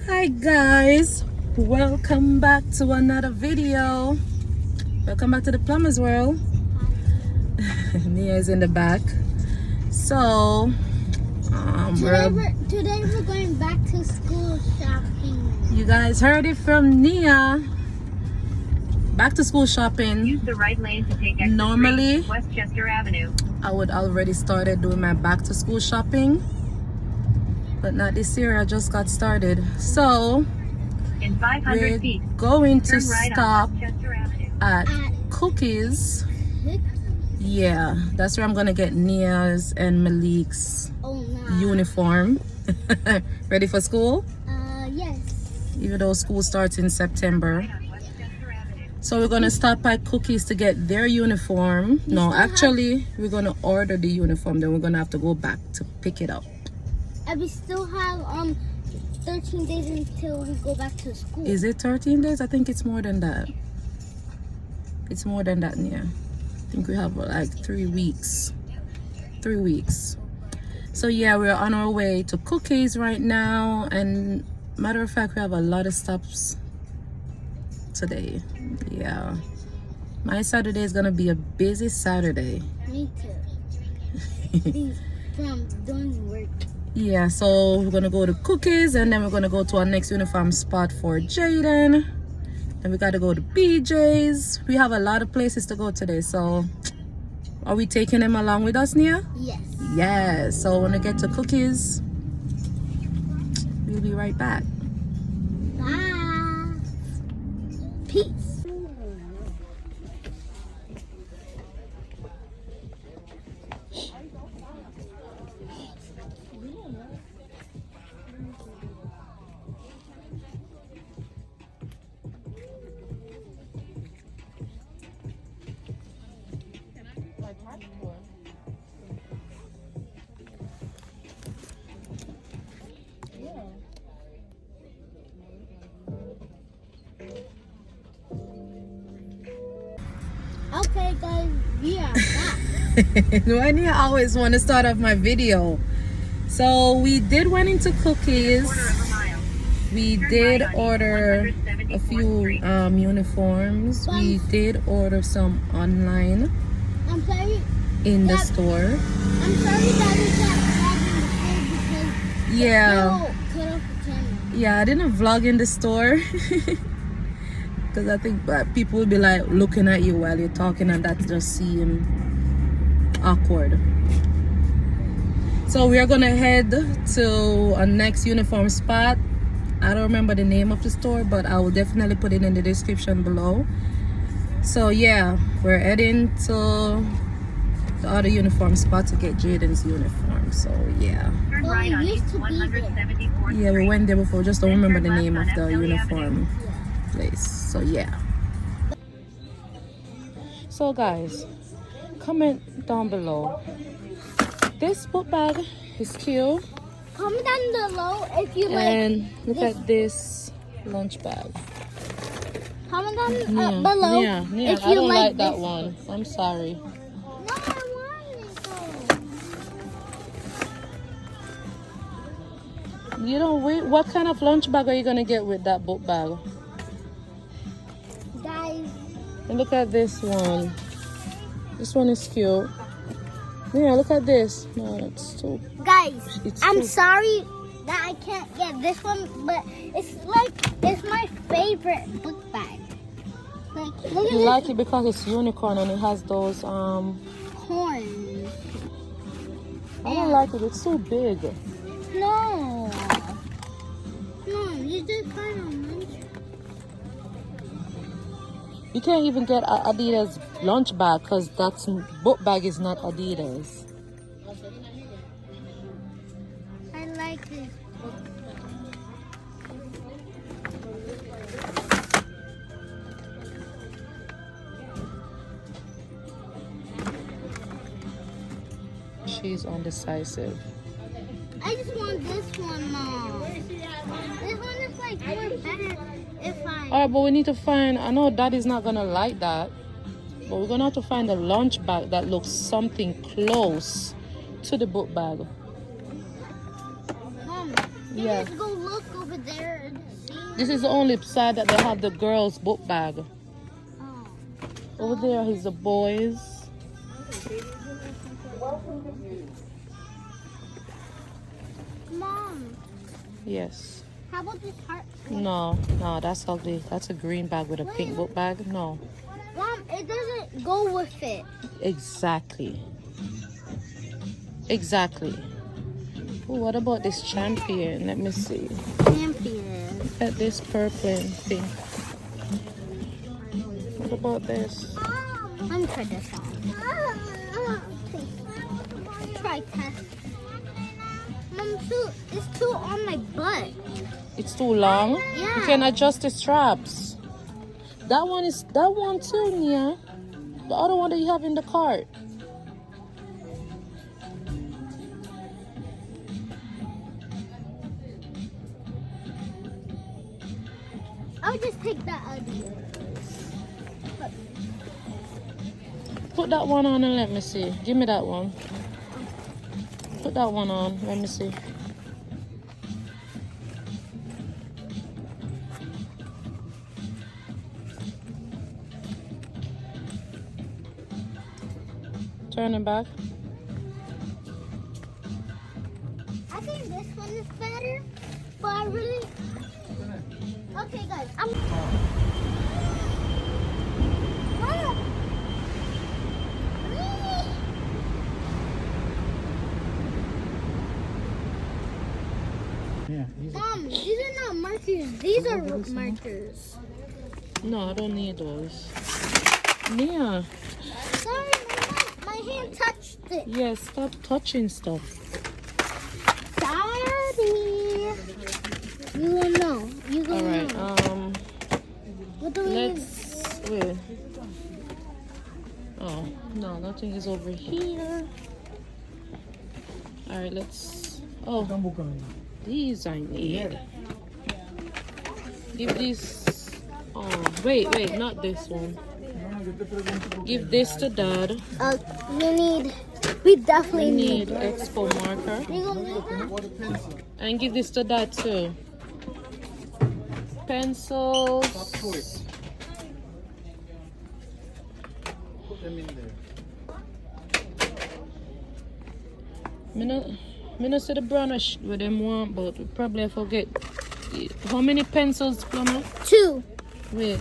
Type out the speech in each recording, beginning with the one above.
Hi guys, welcome back to another video. Welcome back to the Plumbers World. Nia is in the back. So today we're going back to school shopping. You guys heard it from Nia. Back to school shopping. Use the right lane to take exit Normally, 3, Westchester Avenue. I would already started doing my back to school shopping, but not this year. I just got started. So In 500 we're feet, going to turn right stop on Westchester Avenue. at Cookies. Yeah, that's where I'm gonna get Nia's and Malik's Oh no. uniform. Ready for school? Yes. Even though school starts in September. Right on Westchester Avenue. So we're gonna stop at Cookies to get their uniform. No, actually, we're gonna order the uniform. Then we're gonna have to go back to pick it up. And we still have 13 days until we go back to school. Is it 13 days? I think it's more than that. It's more than that, yeah. I think we have like 3 weeks. 3 weeks. So yeah, we're on our way to Cookies right now. And matter of fact, we have a lot of stops today. Yeah. My Saturday is gonna be a busy Saturday. Me too. From doing work. Yeah, so we're gonna go to Cookies and then we're gonna go to our next uniform spot for Jaden. Then we gotta go to BJ's. We have a lot of places to go today, so are we taking them along with us, Nia? Yes. Yes. So when we get to Cookies, we'll be right back. Bye. Peace. Okay, guys, we are back. Why do you always want to start off my video? So we did went into Cookies. Quarter of a mile. We Turn did right on order East a 174th few Street. uniforms. We did order some online I'm sorry. in the Yeah. store. I'm sorry that we can't vlog in the store because Yeah. cut off the camera. Yeah, I didn't vlog in the store because I think people will be like looking at you while you're talking, and that just seem awkward. So we are gonna head to our next uniform spot. I don't remember the name of the store, but I will definitely put it in the description below. So yeah, we're heading to the other uniform spot to get Jaden's uniform. So yeah. Turn Well, right we on used East to be there. 174th Yeah, we Street. went there before, just don't Then remember turn the left name of on the Elmslie uniform place. So yeah. So guys, comment down below. This book bag is cute, Comment down below if you like. and look this. at this lunch bag. Comment down Yeah, below yeah, if I you don't like that this. one. I'm sorry. No, I want it though. You don't wait. What kind of lunch bag are you gonna get with that book bag? Guys, And look at this one. This one is cute. Yeah, look at this. No, it's too. guys, It's I'm too- sorry that I can't get this one, but it's my favorite book bag. Like, look at You this like it because it's unicorn and it has those horns. I don't like it. It's too big. No. No, you just find on lunch. You can't even get a Adidas lunch bag because that book bag is not Adidas. I like this book She's undecisive. I just want this one, Mom. This one is like more better if I. Alright, but we need to find. I know Daddy's not gonna like that, but we're gonna have to find a lunch bag that looks something close to the book bag. Mom, Yeah. Let's go look over there and see. This is the only side that they have the girls' book bag. Oh. Over there is the boys. Mom, Yes. how about this heart? No, that's ugly. That's a green bag with a pink book bag. No. Mom, it doesn't go with it. Exactly. Exactly. Ooh, what about this champion? Let me see. Champion. Look at this purple and pink. What about this? Let me try this on. Try test. Mom, it's too on my butt. It's too long. Yeah. You can adjust the straps. That one too, Nia. The other one that you have in the cart. I'll just take that ugly. Put that one on and let me see. Give me that one. Put that one on. Let me see. Turn it back. I think this one is better, but I really. Okay, guys, I'm. Yeah, these are Mom, these are not markers. These are markers. No, I don't need those. Nia. Sorry, my hand touched it. Yeah, stop touching stuff. Daddy. You will know. You will Alright, know. What do we need? let's wait. Oh, no, nothing is over here. Alright, let's these I need. Give this wait, not this one. Give this to Dad. We definitely We need. need expo marker. We gonna need that? And give this to Dad too. Pencils. put them in there. Me no see the brownish with them want, but we probably forget. How many pencils, Plumber? 2. Wait.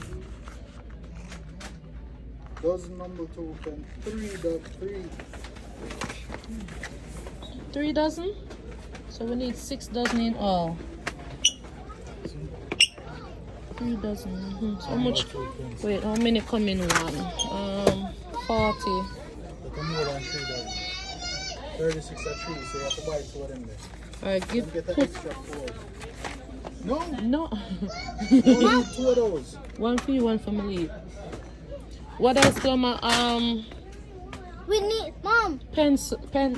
Dozen number 2 pen. 3. 3 dozen? So we need 6 dozen in all. 3 dozen. So how much? Wait, how many come in one? 40. They come more than 3 dozen. 36 at 3, so you have to buy 2 of them there. Alright, You get the extra 4. No, No. you only need 2 of those. One for you, one for me leave. What else, Plumber? We need, Mom, Pen. pen.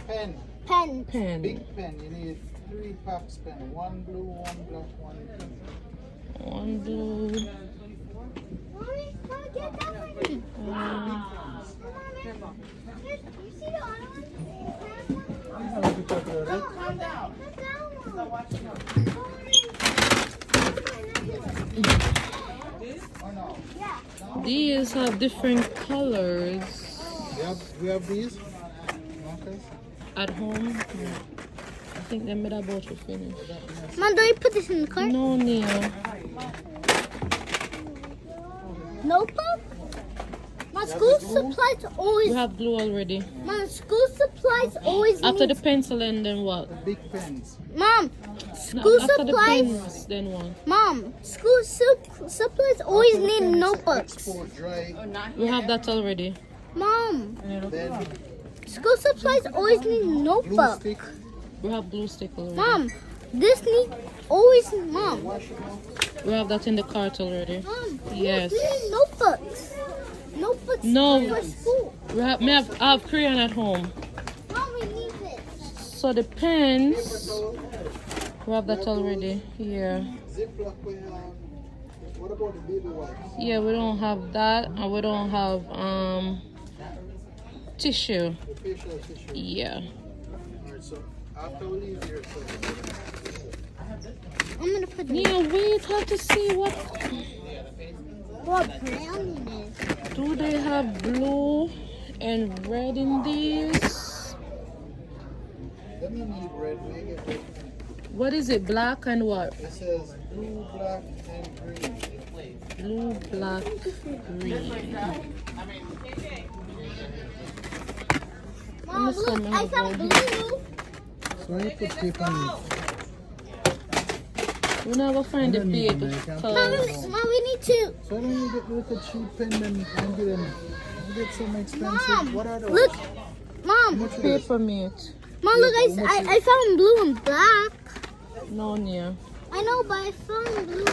Pen. Big pen. You need 3 packs pen. 1 blue, 1 black, 1 pink. One blue. Mommy, get that for me. You see the other These have different colors. We have these. Okay. At home. I think they made about to finish. Mom, don't you put this in the cart? No, Nia. Notebook? My school supplies always. We have glue already. My school supplies always. After the need- pencil and then what? Big pens. Mom, No, school after the supplies. pens, then what? Mom, school supplies always After the need pens, notebooks. Export dry. We have that already. Mom, Then school supplies always need glue notebook. stick. We have glue stick already. Mom, this need always. Mom, Wash it out. We have that in the cart already. Mom, Yes. we need notebooks. Notebooks No. for school. I have crayon at home. Mom, we need this. So the pens, we have that already. Yeah. Ziploc we have. What about the baby wipes? Yeah, we don't have that, and we don't have tissue. The facial tissue. Yeah. Alright, so after we leave here, so I'm gonna put the Yeah, wait, have to see what. brown it is. Do they have blue and red in these? Then you need red. We get red. What is it? Black and what? It says blue, black, and green. Blue, black, green. Mom, Must look, come I out found down blue. So you put tape on it. We never find the I don't need paper. them, I can't Mom, Cause Mom, we need to. So then you get like a cheap pen and get them. You get some expensive. Mom, What are those? look. How Mom, much are those? paper mate. Mom, look, I found blue and black. No near. I know, but I found blue.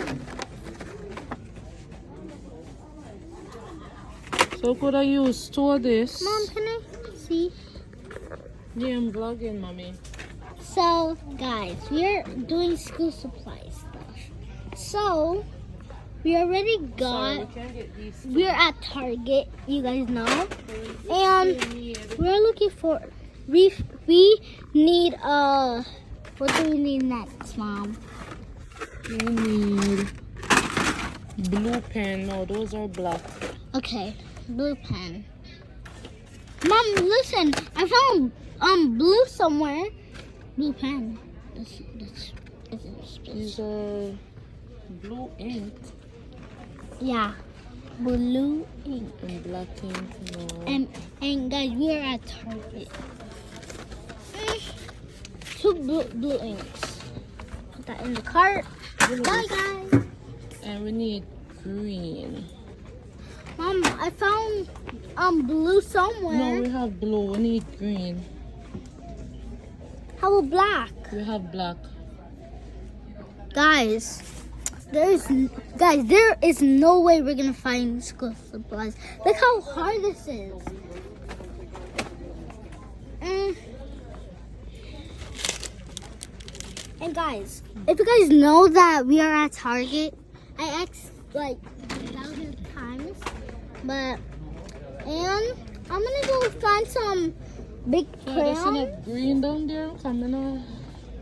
So could I use two of this? Mom, can I see? Yeah, I'm vlogging, mommy. So, guys, we're doing school supply stuff. So, we already Sorry, got. we can't get these. We're at Target, you guys know, and we're looking for. We need What do we need next, Mom? We need blue pen. No, those are black. Okay, blue pen. Mom, listen, I found blue somewhere. Blue pen. These are blue ink Yeah, blue ink. and black ink. No. And guys, we are at Target. Two blue inks. Put that in the cart. Bye, guys. And we need green. Mom, I found blue somewhere. No, we have blue. We need green. How about black? We have black. Guys, there is no way we're gonna find school supplies. Look how hard this is. And guys, if you guys know that we are at Target, I asked like 1,000 times, and I'm gonna go find some big Yeah, there's crayons. no green down there. Come on,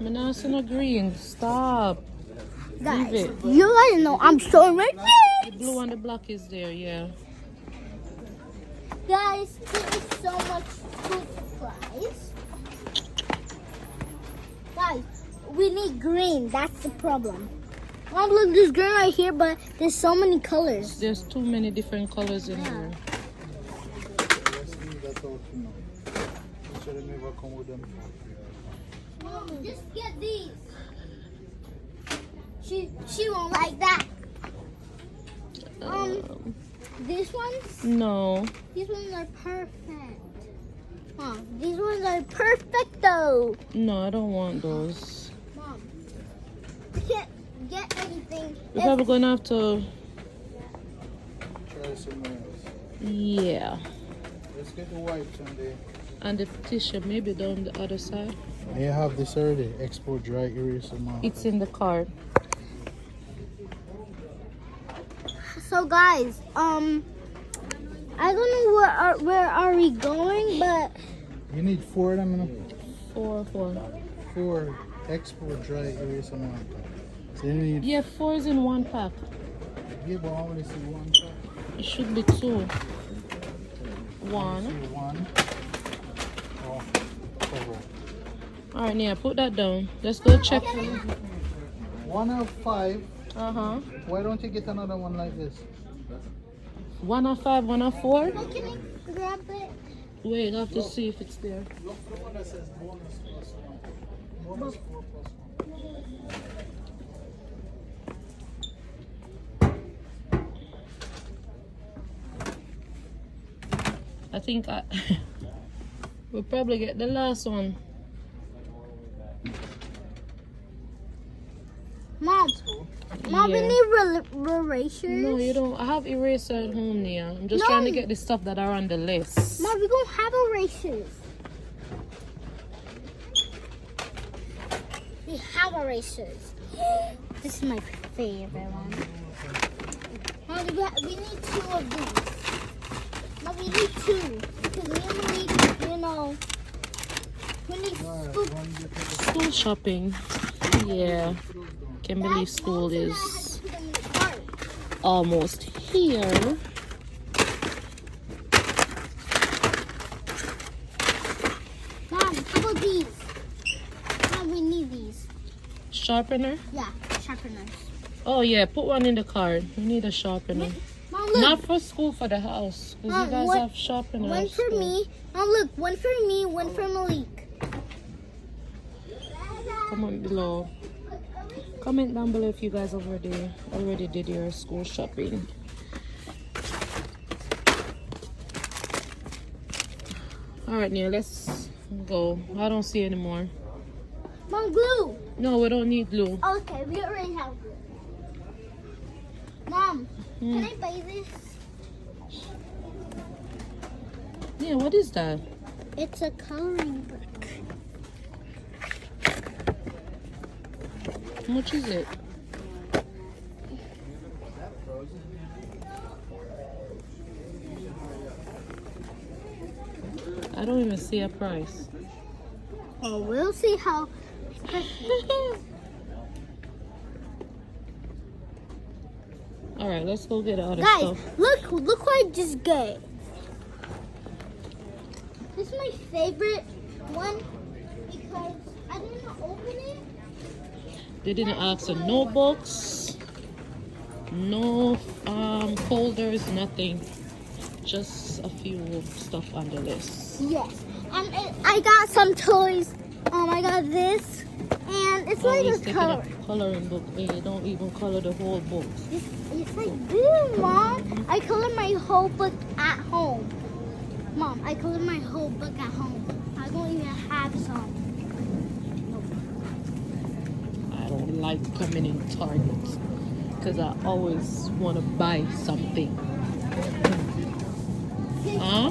I'm not seeing no green. Stop. Guys, Leave it. you guys know I'm showing my The face. blue and the black is there. Yeah. Guys, there is so much food supplies. Guys, we need green. That's the problem. Mom, look, there's green right here, but there's so many colors. There's too many different colors in here. Let's leave that out, you know. So they never come with them. Mom, just get these. She won't like that. These ones? No. These ones are perfect. Mom, these ones are perfecto. No, I don't want those. Mom, we can't get anything. We're probably gonna have to. Try somewhere else. Yeah. Let's get the wipes on there. And the tissue maybe down the other side. May I have this already? Export dry eraser marker. It's in the card. So guys, I don't know where are we going, but You need 4 of them, you know? 4. 4 export dry eraser marker. So you need, Yeah, 4 is in one pack. yeah, but I only see 1 pack. It should be 2. 1. See 1. Oh, cover. All right, Nia, put that down. Let's go check. 1 of 5. Why don't you get another one like this? 1 of 5, 1 of 4. can I grab it? Wait, I have to see if it's there. Look for the one that says bonus plus 1. Bonus 4 plus 1. I think we'll probably get the last one. Mom, we Yeah. need erasers. No, you don't. I have eraser at home, Nia. I'm just No. trying to get the stuff that are on the list. Mom, we don't have erasers. We have erasers. This is my favorite one. Mom, we need 2 of these. Mom, we need 2. Because we need, we need Alright, scoop. one get the School shopping. Yeah, can't believe school Mom said I had is to put them in the cart. almost here. Mom, how about these? Mom, we need these. Sharpener? Yeah, sharpeners. Oh yeah, put one in the car. We need a sharpener. Mom, look. Not for school, for the house. Because you guys One- have sharpeners. One for so- me. Mom, look. One for me, one for Malik. Comment below. Comment down below if you guys already did your school shopping. Alright, Nia, let's go. I don't see any more. Mom, glue. No, we don't need glue. Okay, we already have glue. Mom, can I buy this? Yeah, what is that? It's a coloring book. How much is it? I don't even see a price. Oh, we'll see how. Alright, let's go get all the Guys, stuff. look what I just got. This is my favorite one because I didn't open it. They didn't ask for notebooks, no folders, nothing. Just a few stuff on the list. Yes, and I got some toys. I got this, and it's like Always a taking color. a coloring book. They don't even color the whole book. It's like this, Mom. I color my whole book at home. Mom, I color my whole book at home. I don't even have some. I don't like coming in Target because I always want to buy something. Huh?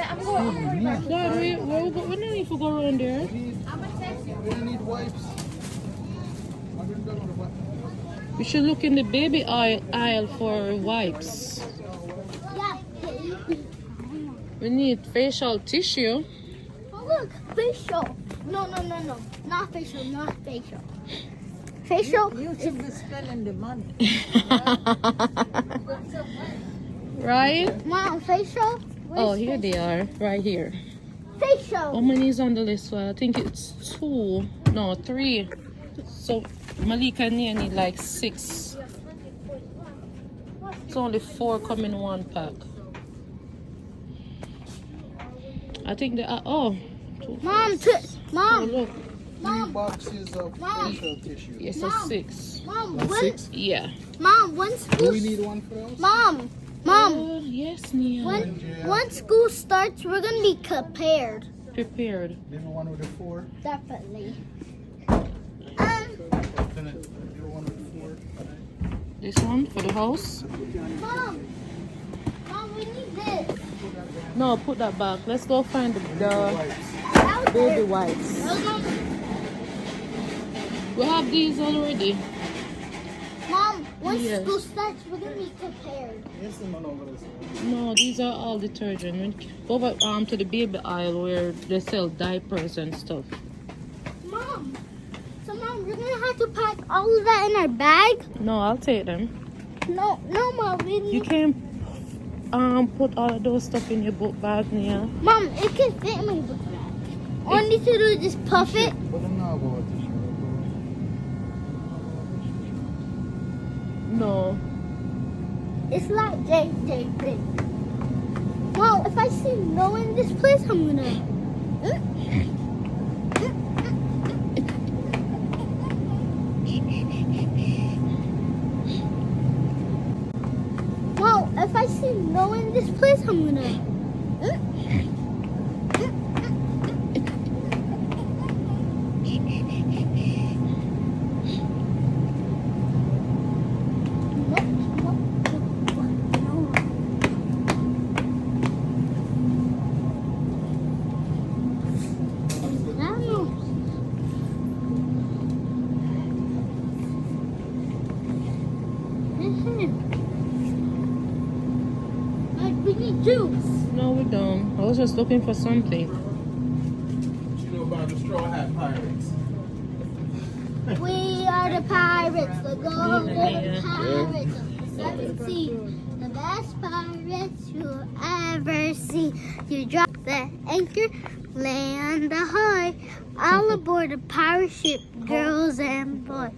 Dad, we don't need to go around there. We need wipes. $100. We should look in the baby aisle for wipes. Yeah. We need facial tissue. Oh, look, facial. No. Not facial, not facial. Facial. You should be spending the money. Right? Mom, facial. Oh, Where's here they are. Right here. facial? How many is on the list? Well, I think it's 2. No, 3. So Malika and Nia need like 6. It's only 4 come in one pack. I think they are. Oh. 2, Mom, 4, t- Mom, Oh, look. 3 boxes of Mom. facial tissue. Yes, Mom. a 6. Mom, That's one, 6? Yeah. Mom, one Do school. we need one for us? Mom, Oh, yes, Nia. when school starts, we're gonna be prepared. Prepared. Then one with the 4. Definitely. Then do one with the 4. This one for the house? Mom, we need this. No, put that back. Let's go find the That was baby it. wipes. That was Mom. We have these already. Mom, once Yes. school starts, we're gonna be prepared. Yes, the man over there. No, these are all detergent. Go over to the baby aisle where they sell diapers and stuff. Mom, Mom, we're gonna have to pack all of that in our bag. No, I'll take them. No, Mom, we You need. can't put all of those stuff in your book bag, Nia. Mom, it can fit in my book bag. All I need to do is just puff it. But I know about tissue. No. It's like JJ Big. Well, if I see no in this place, I'm gonna. Well, if I see no in this place, I'm gonna. Like, we need juice. No, we don't. I was just looking for something. You know about the Straw Hat Pirates? We are the pirates, the golden Yeah. pirates of the seven seas, the best pirates you'll ever see. You drop the anchor, land ahoy, all aboard the pirate ship, girls and boys.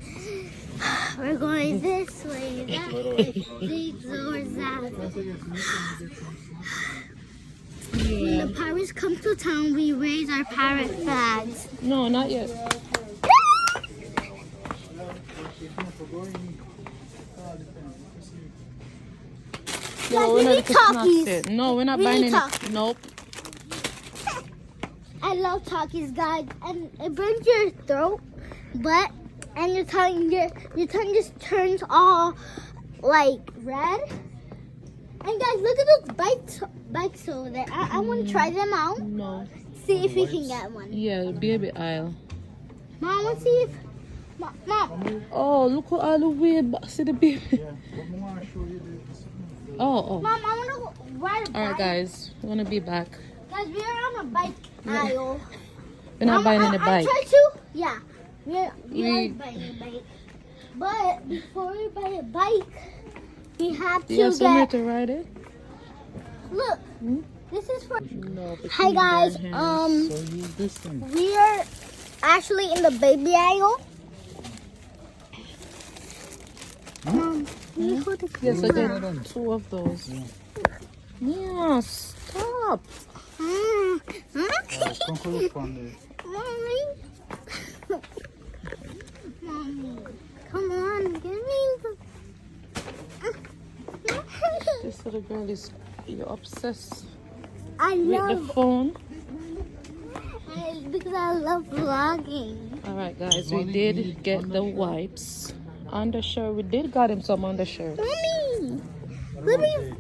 We're going this way, that way, these or that. When the pirates come to town, we raise our pirate flags. No, not yet. Guys, we we're not need at the snacks Takis. yet. No, we're not We buying need any. Takis. Nope. I love Takis, guys, and it burns your throat, but and your tongue just turns all like red. And guys, look at those bikes over there. I want to try them out. No. See if we can get one. Yeah, baby aisle. Mom, let's see if. Mom, Oh, look at all the weird. See the baby. Yeah, what I want to show you this. Oh. Mom, I want to ride a bike. All right, guys. We're gonna be back. Guys, we are on a bike aisle. We're not buying any I bike. tried to. Yeah, we are We- buying a bike. But before we buy a bike, we have Do you have to somewhere get. to ride it? Look, this is for. No. but Hi you guys, bare hands. So use this thing. we are actually in the baby aisle. Can you hold the Yes, I camera? got two of those. Yeah, stop. Come look on there. Mommy. Mommy, come on, give me the. This little girl is you're obsessed I with the love phone. because I love vlogging. All right, guys, we did get the wipes, undershirt. We did got him some undershirts. Mommy, let me.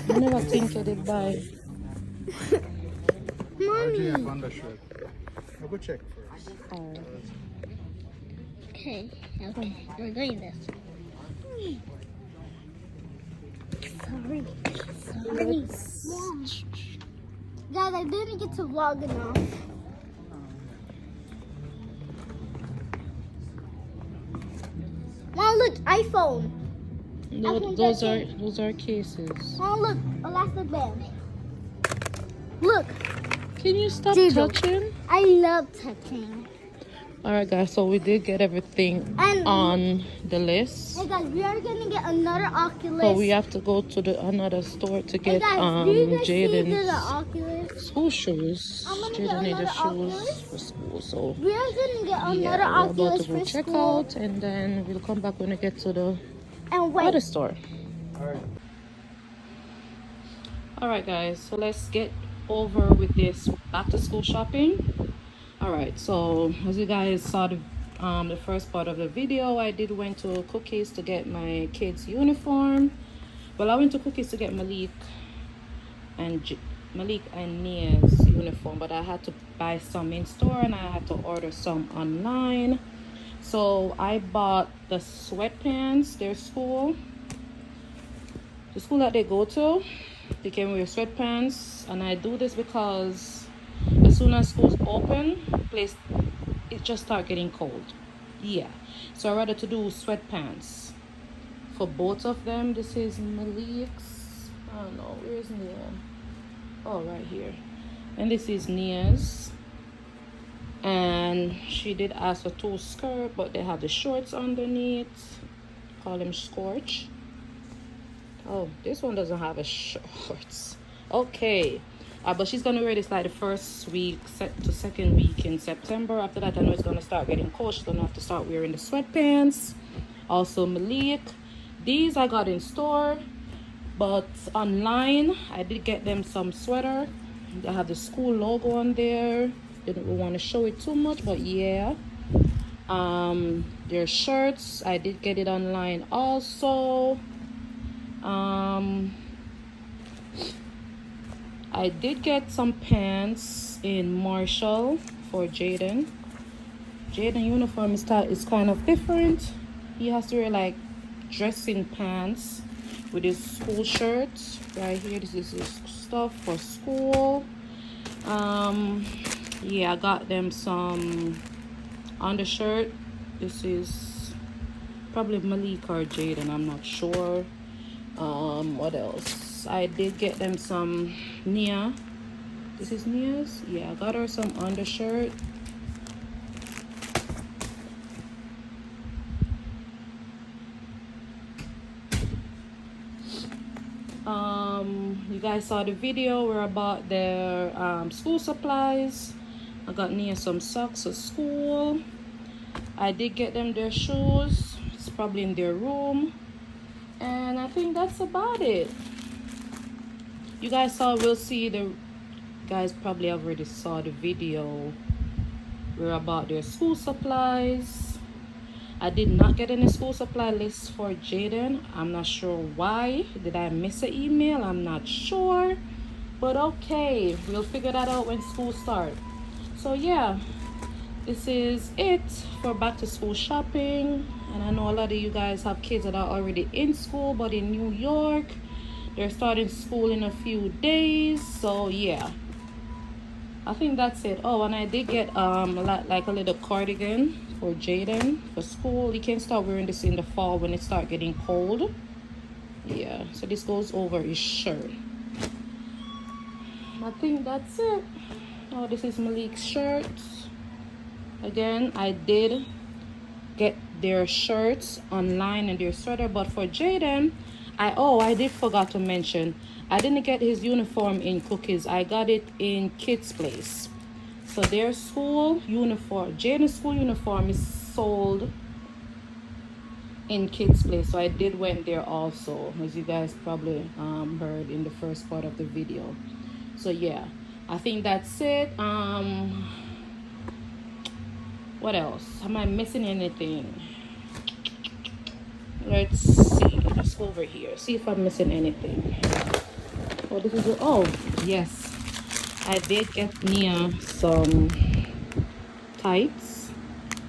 I never think I did buy. Mommy. RGF undershirt. I'll go check first. All right. Okay, we're doing this. Sorry. Mom. Guys, I didn't get to vlog enough. Mom, look, iPhone. No, think those are cases. Mom, look, elastic band. Look, Can you stop Digital. touching? I love touching. All right, guys. So we did get everything And- on the list, Hey guys, we are gonna get another Oculus. but we have to go to another store to Hey get guys, do you guys see the Jaden's Oculus? school shoes. I'm gonna get Jaden needed another shoes Oculus. for school, so We are gonna get another yeah, we're about Oculus to go for check school. out, and then we'll come back when we get to the And wait, other store. Alright. All right, guys. So let's get over with this back to school shopping. All right. So as you guys saw the first part of the video, I did went to Cookies to get my kids' uniform. Well, I went to Cookies to get Malik and Nia's uniform, but I had to buy some in store and I had to order some online. So I bought the sweatpants. The school that they go to, they can wear sweatpants, and I do this because as soon as schools open, it just start getting cold. Yeah, so I rather to do sweatpants for both of them. This is Malik's. I don't know, where's Nia? Oh, right here. And this is Nia's, and she did ask for two skirts, but they have the shorts underneath. Call them Scorch. Oh, this one doesn't have a shorts. Okay. But she's gonna wear this like the first week to second week in September. After that, I know it's gonna start getting cold. She's gonna have to start wearing the sweatpants. Also Malik, these I got in store, but online I did get them some sweater. They have the school logo on there. Didn't want to show it too much, but yeah. Their shirts I did get it online also. I did get some pants in Marshall for Jaden. Jaden uniform is kind of different. He has to wear like dressing pants with his school shirts right here. This is his stuff for school. Yeah, I got them some undershirt. This is probably Malik or Jaden, I'm not sure. What else? I did get them some Nia. This is Nia's. Yeah, I got her some undershirt. You guys saw the video where I bought their school supplies. I got Nia some socks for school. I did get them their shoes. It's probably in their room. And I think that's about it. You guys will see the guys probably already saw the video where I bought their school supplies. I did not get any school supply list for Jaden. I'm not sure why. Did I miss an email? I'm not sure. But okay, we'll figure that out when school starts. So yeah, this is it for back to school shopping. And I know a lot of you guys have kids that are already in school, but in New York, they're starting school in a few days. So yeah, I think that's it. Oh, and I did get like a little cardigan for Jaden for school. He can start wearing this in the fall when it starts getting cold. Yeah, so this goes over his shirt. I think that's it. Oh, this is Malik's shirt. Again, I did get their shirts online and their sweater, but for Jaden, I did forgot to mention, I didn't get his uniform in Cookies. I got it in Kids Place. So their school uniform, Jaden's school uniform, is sold in Kids Place. So I did went there also, as you guys probably heard in the first part of the video. So yeah, I think that's it. What else? Am I missing anything? Let's see. Let's go over here. See if I'm missing anything. Oh, this is yes. I did get Nia some tights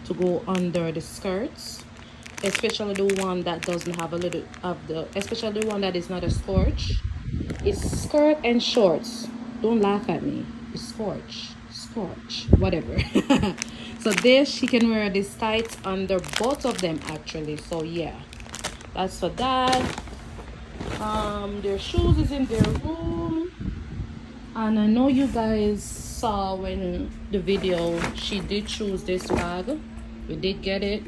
to go under the skirts, especially the one that doesn't have a little of the, especially the one that is not a scorch. It's skirt and shorts. Don't laugh at me. It's scorch, whatever. So this, she can wear these tights under both of them actually. So yeah, that's for that. Their shoes is in their room. And I know you guys saw when the video, she did choose this bag. We did get it.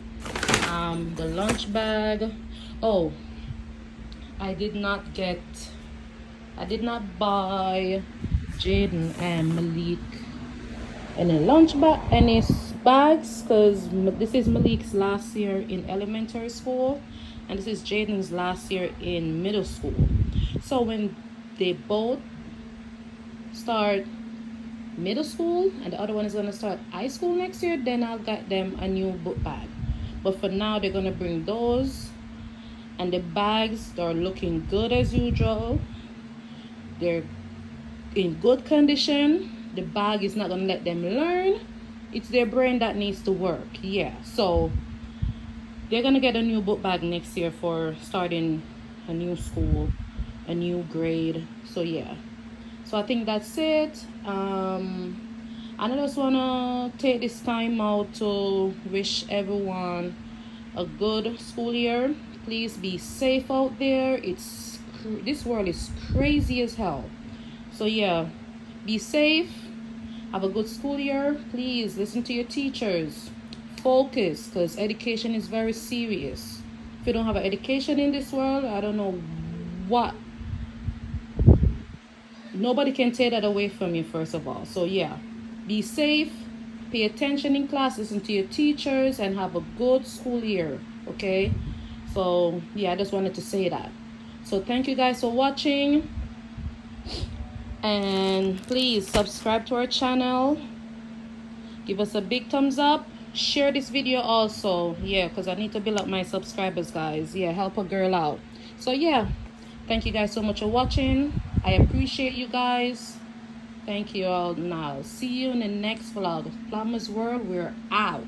The lunch bag. Oh, I did not buy Jaden and Malik any lunch bag, any bags, because this is Malik's last year in elementary school and this is Jaden's last year in middle school. So when they both start middle school and the other one is going to start high school next year, then I'll get them a new book bag. But for now, they're going to bring those, and the bags, they're looking good as usual. They're in good condition. The bag is not going to let them learn. It's their brain that needs to work. Yeah, so they're going to get a new book bag next year for starting a new school, a new grade. So yeah, so I think that's it. And I just want to take this time out to wish everyone a good school year. Please be safe out there. This world is crazy as hell. So yeah, be safe. Have a good school year. Please listen to your teachers. Focus, because education is very serious. If you don't have an education in this world, I don't know what. Nobody can take that away from you, first of all. So yeah, be safe, pay attention in class, listen to your teachers, and have a good school year. Okay, so yeah, I just wanted to say that. So thank you guys for watching, and please subscribe to our channel, give us a big thumbs up, share this video also. Yeah, because I need to build up my subscribers, guys. Yeah, help a girl out. So yeah, thank you guys so much for watching. I appreciate you guys. Thank you all. Now see you in the next vlog. Vlogmas World, we're out.